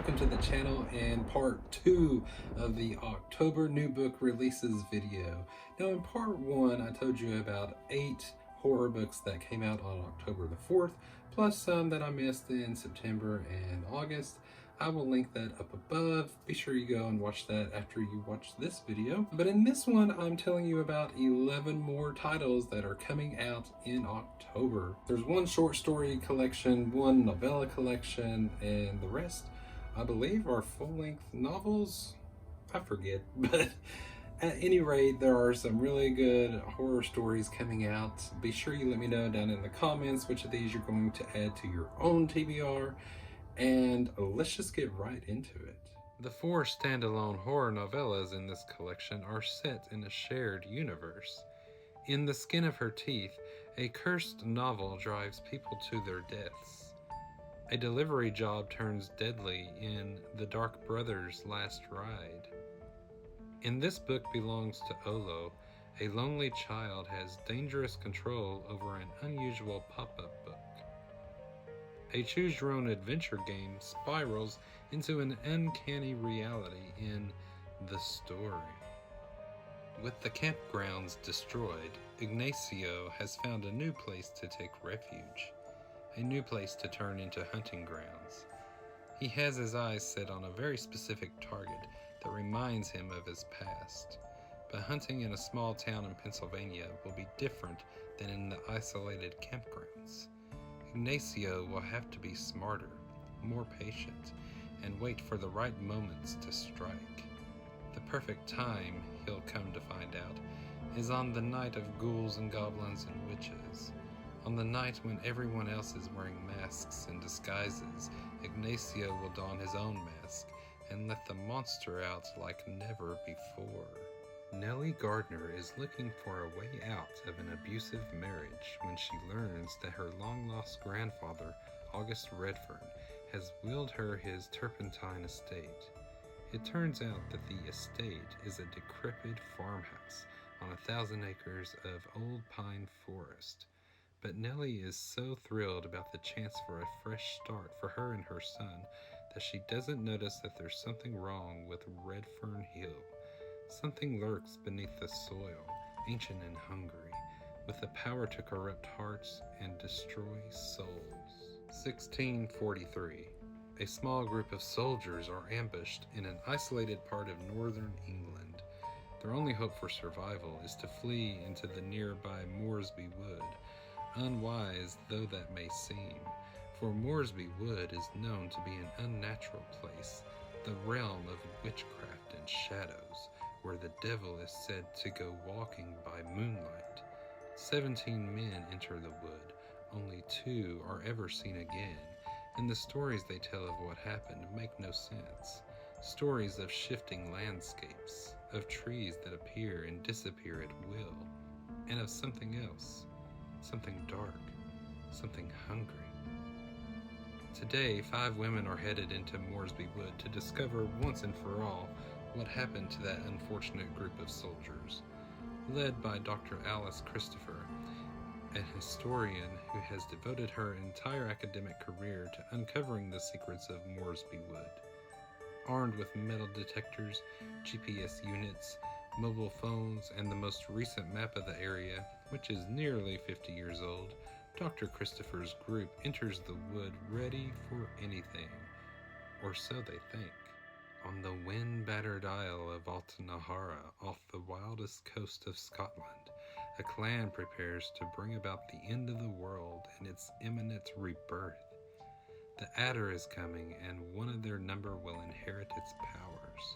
welcome to the channel and part 2 of the October new book releases video. Now in part 1 I told you about 8 horror books that came out on October the 4th, plus some that I missed in September and August. I will link that up above. Be sure you go and watch that after you watch this video. But in this one, I'm telling you about 11 more titles that are coming out in October. There's one short story collection, one novella collection, and the rest, I believe, are full-length novels. I forget, but at any rate, there are some really good horror stories coming out. Be sure you let me know down in the comments which of these you're going to add to your own TBR. And let's just get right into it. The 4 standalone horror novellas in this collection are set in a shared universe. In the Skin of Her Teeth, a cursed novel drives people to their deaths. A delivery job turns deadly in The Dark Brother's Last Ride. In This Book Belongs to Olo, a lonely child has dangerous control over an unusual pop-up book. A choose-your-own-adventure game spirals into an uncanny reality in The Story. With the campgrounds destroyed, Ignacio has found a new place to take refuge, a new place to turn into hunting grounds. He has his eyes set on a very specific target that reminds him of his past, but hunting in a small town in Pennsylvania will be different than in the isolated campgrounds. Ignacio will have to be smarter, more patient, and wait for the right moments to strike. The perfect time, he'll come to find out, is on the night of ghouls and goblins and witches. On the night when everyone else is wearing masks and disguises, Ignacio will don his own mask and let the monster out like never before. Nellie Gardner is looking for a way out of an abusive marriage when she learns that her long-lost grandfather, August Redfern, has willed her his turpentine estate. It turns out that the estate is a decrepit farmhouse on 1,000 acres of old pine forest. But Nellie is so thrilled about the chance for a fresh start for her and her son that she doesn't notice that there's something wrong with Redfern Hill. Something lurks beneath the soil, ancient and hungry, with the power to corrupt hearts and destroy souls. 1643. A small group of soldiers are ambushed in an isolated part of northern England. Their only hope for survival is to flee into the nearby Moresby Wood, unwise though that may seem, for Moresby Wood is known to be an unnatural place, the realm of witchcraft and shadows, where the devil is said to go walking by moonlight. 17 men enter the wood, only 2 are ever seen again, and the stories they tell of what happened make no sense. Stories of shifting landscapes, of trees that appear and disappear at will, and of something else, something dark, something hungry. Today, 5 women are headed into Moresby Wood to discover once and for all what happened to that unfortunate group of soldiers. Led by Dr. Alice Christopher, an historian who has devoted her entire academic career to uncovering the secrets of Moresby Wood. Armed with metal detectors, GPS units, mobile phones, and the most recent map of the area, which is nearly 50 years old, Dr. Christopher's group enters the wood ready for anything, or so they think. On the wind-battered Isle of Altanahara, off the wildest coast of Scotland, a clan prepares to bring about the end of the world and its imminent rebirth. The Adder is coming, and one of their number will inherit its powers.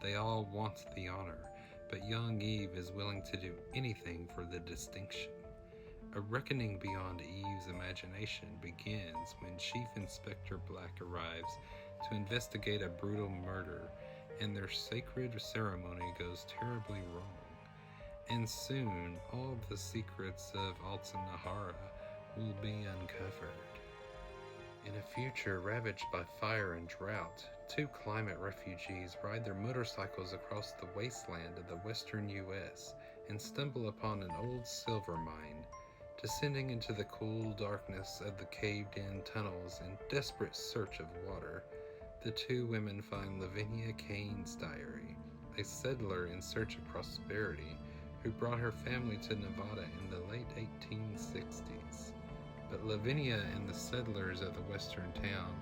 They all want the honor, but young Eve is willing to do anything for the distinction. A reckoning beyond Eve's imagination begins when Chief Inspector Black arrives to investigate a brutal murder, and their sacred ceremony goes terribly wrong. And soon, all the secrets of Altanahara will be uncovered. In a future ravaged by fire and drought, 2 climate refugees ride their motorcycles across the wasteland of the western U.S. and stumble upon an old silver mine. Descending into the cool darkness of the caved-in tunnels in desperate search of water, The two women find Lavinia Kane's diary, a settler in search of prosperity who brought her family to Nevada in the late 1860s. But Lavinia and the settlers of the western town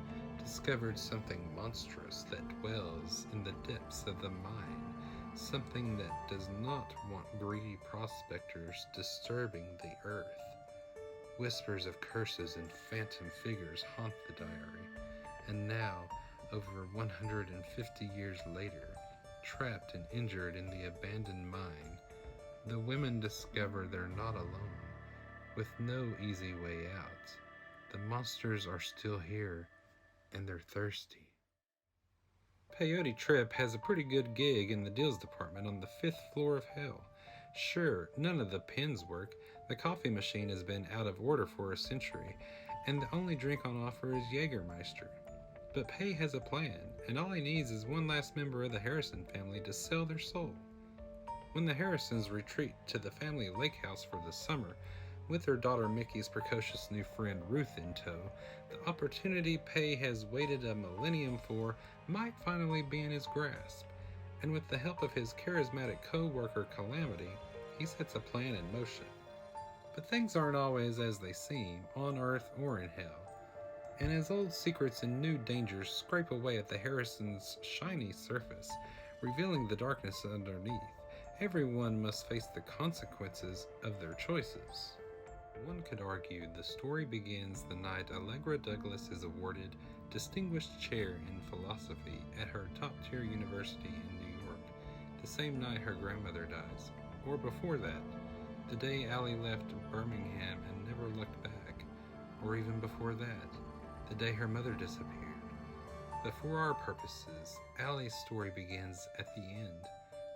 discovered something monstrous that dwells in the depths of the mine, something that does not want greedy prospectors disturbing the earth. Whispers of curses and phantom figures haunt the diary, and now, over 150 years later, trapped and injured in the abandoned mine, the women discover they're not alone. With no easy way out, the monsters are still here, and they're thirsty. Peyote Trip has a pretty good gig in the deals department on the 5th floor of hell. Sure, none of the pens work, the coffee machine has been out of order for a century, and the only drink on offer is Jägermeister. But Pei has a plan, and all he needs is one last member of the Harrison family to sell their soul. When the Harrisons retreat to the family lake house for the summer, with their daughter Mickey's precocious new friend Ruth in tow, the opportunity Pei has waited a millennium for might finally be in his grasp, and with the help of his charismatic co-worker Calamity, he sets a plan in motion. But things aren't always as they seem, on Earth or in hell, and as old secrets and new dangers scrape away at the Harrisons' shiny surface, revealing the darkness underneath, everyone must face the consequences of their choices. One could argue the story begins the night Allegra Douglas is awarded Distinguished Chair in Philosophy at her top-tier university in New York, the same night her grandmother dies, or before that, the day Allie left Birmingham and never looked back, or even before that, the day her mother disappeared. But for our purposes, Allie's story begins at the end,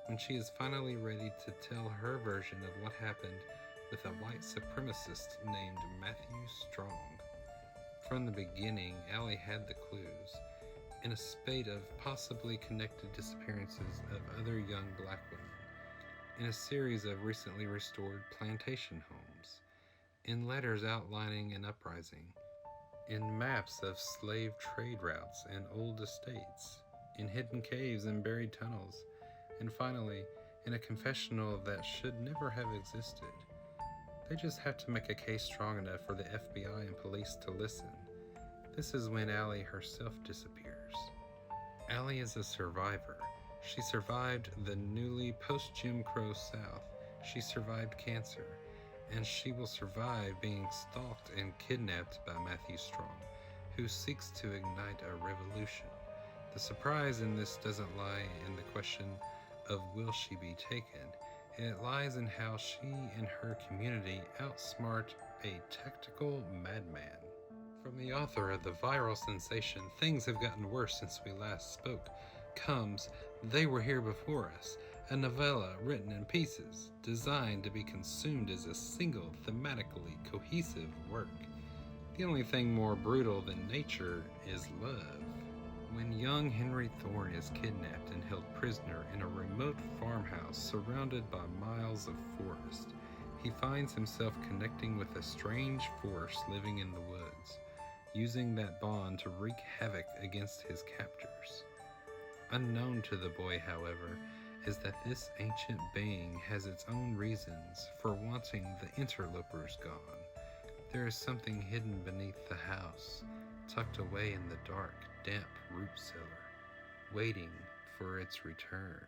when she is finally ready to tell her version of what happened with a white supremacist named Matthew Strong. From the beginning, Allie had the clues, in a spate of possibly connected disappearances of other young black women, in a series of recently restored plantation homes, in letters outlining an uprising, in maps of slave trade routes and old estates, in hidden caves and buried tunnels, and finally, in a confessional that should never have existed. They just have to make a case strong enough for the FBI and police to listen. This is when Allie herself disappears. Allie is a survivor. She survived the newly post-Jim Crow South. She survived cancer. And she will survive being stalked and kidnapped by Matthew Strong, who seeks to ignite a revolution. The surprise in this doesn't lie in the question of will she be taken. It lies in how she and her community outsmart a tactical madman. From the author of the viral sensation Things Have Gotten Worse Since We Last Spoke comes They Were Here Before Us, a novella written in pieces, designed to be consumed as a single thematically cohesive work. The only thing more brutal than nature is love. When young Henry Thorne is kidnapped and held prisoner in a remote farmhouse surrounded by miles of forest, he finds himself connecting with a strange force living in the woods, using that bond to wreak havoc against his captors. Unknown to the boy, however, is that this ancient being has its own reasons for wanting the interlopers gone. There is something hidden beneath the house, tucked away in the dark, damp root cellar, waiting for its return.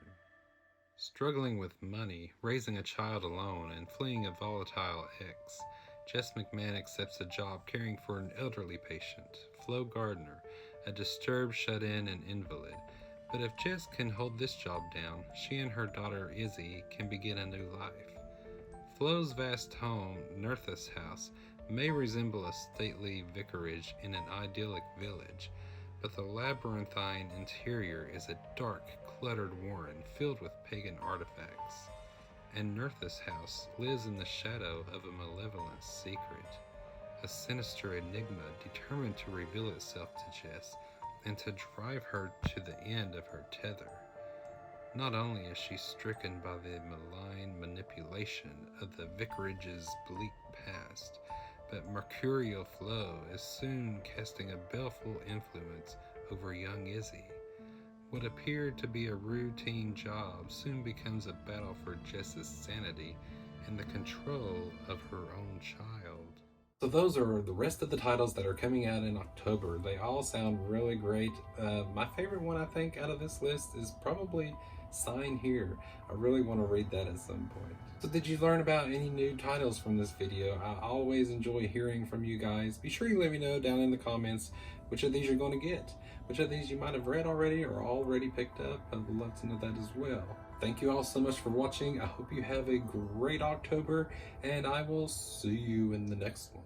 Struggling with money, raising a child alone, and fleeing a volatile ex, Jess McMahon accepts a job caring for an elderly patient, Flo Gardner, a disturbed shut-in and invalid. But if Jess can hold this job down, she and her daughter Izzy can begin a new life. Flo's vast home, Nerthus House, may resemble a stately vicarage in an idyllic village, but the labyrinthine interior is a dark, cluttered warren filled with pagan artifacts. And Nerthus House lives in the shadow of a malevolent secret, a sinister enigma determined to reveal itself to Jess and to drive her to the end of her tether. Not only is she stricken by the malign manipulation of the vicarage's bleak past, but mercurial flow is soon casting a baleful influence over young Izzy. What appeared to be a routine job soon becomes a battle for Jess's sanity and the control of her own child. So those are the rest of the titles that are coming out in October. They all sound really great. My favorite one, I think, out of this list is probably Sign Here. I really want to read that at some point. So did you learn about any new titles from this video? I always enjoy hearing from you guys. Be sure you let me know down in the comments which of these you're going to get. Which of these you might have read already or already picked up. I'd love to know that as well. Thank you all so much for watching. I hope you have a great October, and I will see you in the next one.